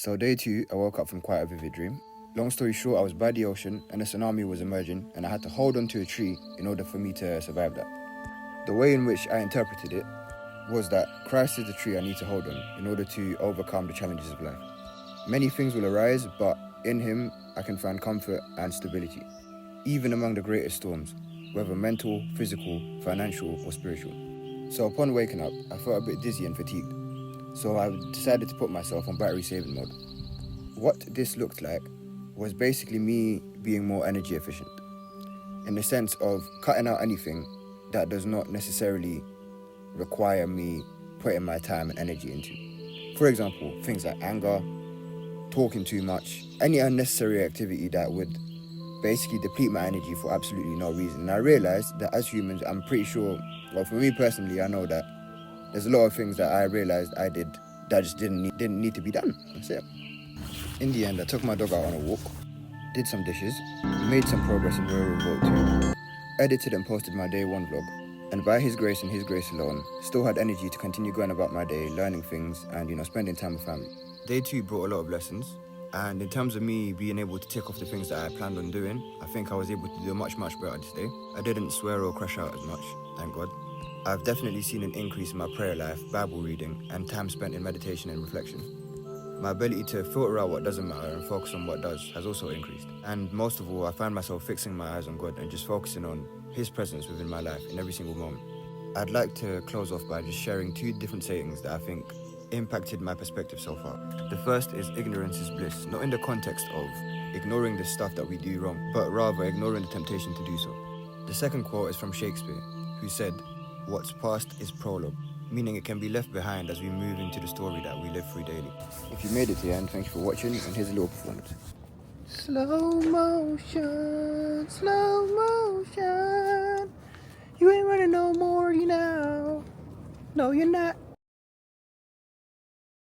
So day 2, I woke up from quite a vivid dream. Long story short, I was by the ocean and a tsunami was emerging and I had to hold onto a tree in order for me to survive that. The way in which I interpreted it was that Christ is the tree I need to hold on in order to overcome the challenges of life. Many things will arise, but in him I can find comfort and stability, even among the greatest storms, whether mental, physical, financial or spiritual. So upon waking up, I felt a bit dizzy and fatigued. So I decided to put myself on battery saving mode. What this looked like was basically me being more energy efficient, in the sense of cutting out anything that does not necessarily require me putting my time and energy into. For example, things like anger, talking too much, any unnecessary activity that would basically deplete my energy for absolutely no reason. And I realized that as humans, I'm pretty sure, well, for me personally, I know that there's a lot of things that I realized I did that just didn't need to be done. That's it. In the end, I took my dog out on a walk, did some dishes, made some progress in Rural Vote 2, edited and posted my day 1 vlog, and by his grace and his grace alone, still had energy to continue going about my day, learning things and, spending time with family. Day 2 brought a lot of lessons, and in terms of me being able to tick off the things that I planned on doing, I think I was able to do much better this day. I didn't swear or crash out as much, thank God. I've definitely seen an increase in my prayer life, Bible reading, and time spent in meditation and reflection. My ability to filter out what doesn't matter and focus on what does has also increased. And most of all, I find myself fixing my eyes on God and just focusing on His presence within my life in every single moment. I'd like to close off by just sharing 2 different sayings that I think impacted my perspective so far. The first is ignorance is bliss, not in the context of ignoring the stuff that we do wrong, but rather ignoring the temptation to do so. The second quote is from Shakespeare, who said, "What's past is prologue," meaning it can be left behind as we move into the story that we live through daily. If you made it to the end, thank you for watching, and here's a little performance. Slow motion, slow motion. You ain't running no more, now. No, you're not.